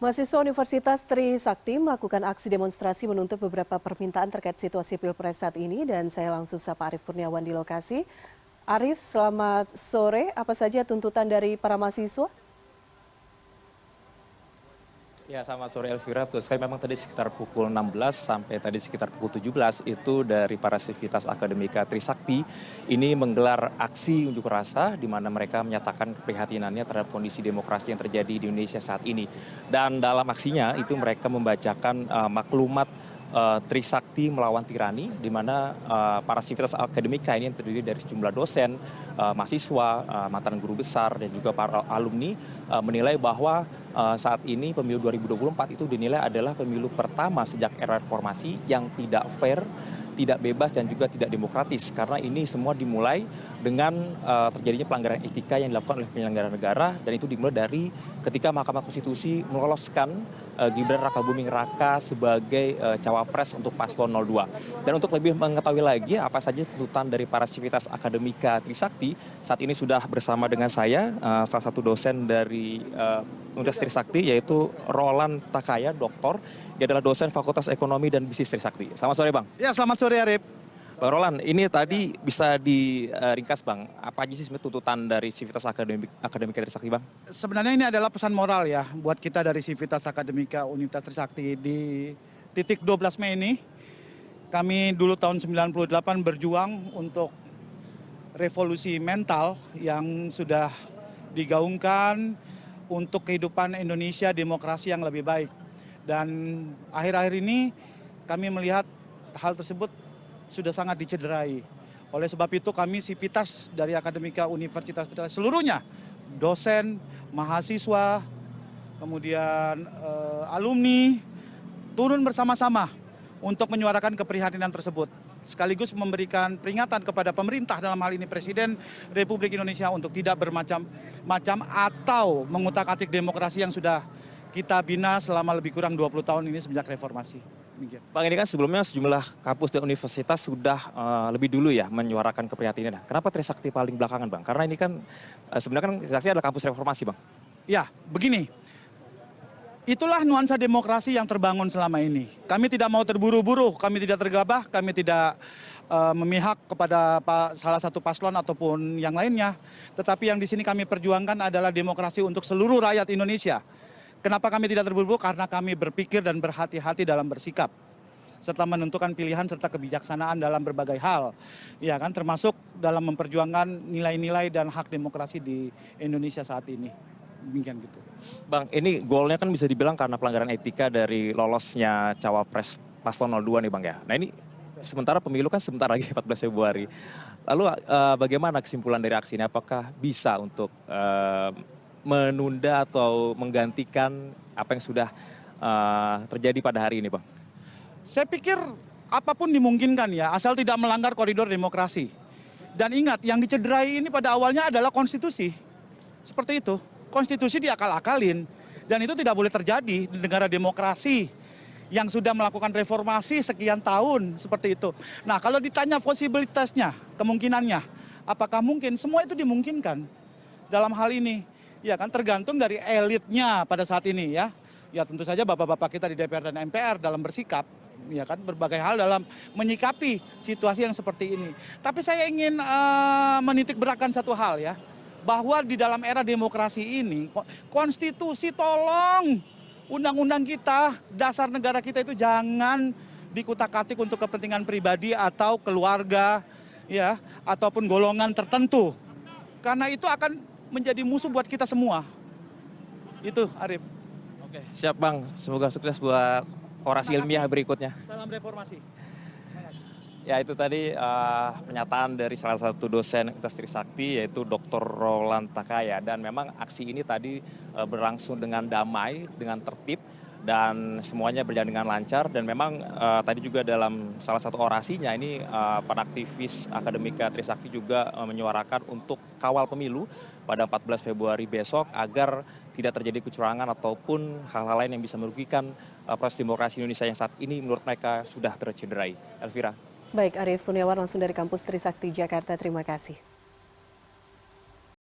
Mahasiswa Universitas Trisakti melakukan aksi demonstrasi menuntut beberapa permintaan terkait situasi Pilpres saat ini dan saya langsung sapa Arief Kurniawan di lokasi. Arief, selamat sore. Apa saja tuntutan dari para mahasiswa? Ya, selamat sore Elvira. Betul sekali, memang tadi sekitar pukul 16 sampai tadi sekitar pukul 17 itu dari para sivitas akademika Trisakti ini menggelar aksi unjuk rasa di mana mereka menyatakan keprihatinannya terhadap kondisi demokrasi yang terjadi di Indonesia saat ini. Dan dalam aksinya itu mereka membacakan maklumat Trisakti melawan tirani, di mana para sivitas akademika ini yang terdiri dari sejumlah dosen, mahasiswa, mantan guru besar, dan juga para alumni menilai bahwa saat ini pemilu 2024 itu dinilai adalah pemilu pertama sejak era reformasi yang tidak fair, tidak bebas, dan juga tidak demokratis. Karena ini semua dimulai dengan terjadinya pelanggaran etika yang dilakukan oleh penyelenggara negara, dan itu dimulai dari ketika Mahkamah Konstitusi meloloskan Gibran Rakabuming Raka sebagai cawapres untuk paslon 02. Dan untuk lebih mengetahui lagi apa saja tuntutan dari para sivitas akademika Trisakti, saat ini sudah bersama dengan saya salah satu dosen dari Universitas Trisakti, yaitu Roland Takaya, doktor. Dia adalah dosen Fakultas Ekonomi dan Bisnis Trisakti. Selamat sore, Bang. Ya, selamat sore Arif. Bang Roland, ini tadi bisa diringkas, Bang. Apa aja sih sebenarnya tuntutan dari sivitas akademika Trisakti, Bang? Sebenarnya ini adalah pesan moral ya buat kita dari Sivitas Akademika Universitas Trisakti. Di titik 12 Mei ini, kami dulu tahun 98 berjuang untuk revolusi mental yang sudah digaungkan untuk kehidupan Indonesia demokrasi yang lebih baik. Dan akhir-akhir ini kami melihat hal tersebut sudah sangat dicederai. Oleh sebab itu kami sivitas dari Akademika Universitas Trisakti seluruhnya, dosen, mahasiswa, kemudian alumni, turun bersama-sama untuk menyuarakan keprihatinan tersebut. Sekaligus memberikan peringatan kepada pemerintah, dalam hal ini Presiden Republik Indonesia, untuk tidak bermacam-macam atau mengutak-atik demokrasi yang sudah kita bina selama lebih kurang 20 tahun ini sejak reformasi. Bang, ini kan sebelumnya sejumlah kampus dan universitas sudah lebih dulu ya menyuarakan keprihatinan. Kenapa Trisakti paling belakangan, Bang? Karena ini kan sebenarnya kan Trisakti adalah kampus reformasi, Bang. Ya, begini. Itulah nuansa demokrasi yang terbangun selama ini. Kami tidak mau terburu-buru, kami tidak tergabah, kami tidak memihak kepada salah satu paslon ataupun yang lainnya. Tetapi yang di sini kami perjuangkan adalah demokrasi untuk seluruh rakyat Indonesia. Kenapa kami tidak terburu-buru? Karena kami berpikir dan berhati-hati dalam bersikap, serta menentukan pilihan serta kebijaksanaan dalam berbagai hal, ya kan, termasuk dalam memperjuangkan nilai-nilai dan hak demokrasi di Indonesia saat ini. Demikian gitu. Bang, ini goalnya kan bisa dibilang karena pelanggaran etika dari lolosnya cawapres paslon 02 nih, Bang ya. Nah ini sementara pemilu kan sebentar lagi 14 Februari. Lalu bagaimana kesimpulan dari aksi ini? Apakah bisa untuk menunda atau menggantikan apa yang sudah terjadi pada hari ini, Bang? Saya pikir apapun dimungkinkan ya, asal tidak melanggar koridor demokrasi. Dan ingat, yang dicederai ini pada awalnya adalah konstitusi. Seperti itu, konstitusi diakal-akalin. Dan itu tidak boleh terjadi di negara demokrasi yang sudah melakukan reformasi sekian tahun, seperti itu. Nah, kalau ditanya posibilitasnya, kemungkinannya, apakah mungkin? Semua itu dimungkinkan dalam hal ini. Ya kan, tergantung dari elitnya pada saat ini ya. Ya tentu saja bapak-bapak kita di DPR dan MPR dalam bersikap, ya kan, berbagai hal dalam menyikapi situasi yang seperti ini. Tapi saya ingin menitik beratkan satu hal ya, bahwa di dalam era demokrasi ini, konstitusi tolong, undang-undang kita, dasar negara kita itu jangan dikutak-atik untuk kepentingan pribadi atau keluarga, ya, ataupun golongan tertentu. Karena itu akan menjadi musuh buat kita semua. Itu, Arif. Oke, siap, Bang. Semoga sukses buat orasi ilmiah berikutnya. Salam reformasi. Ya, itu tadi pernyataan dari salah satu dosen Universitas Trisakti, yaitu Dr. Roland Takaya. Dan memang aksi ini tadi berlangsung dengan damai, dengan tertib, dan semuanya berjalan dengan lancar. Dan memang tadi juga dalam salah satu orasinya ini para aktivis akademika Trisakti juga menyuarakan untuk kawal pemilu pada 14 Februari besok agar tidak terjadi kecurangan ataupun hal-hal lain yang bisa merugikan proses demokrasi Indonesia yang saat ini menurut mereka sudah tercederai. Elvira. Baik, Arief Kurniawan langsung dari kampus Trisakti Jakarta. Terima kasih.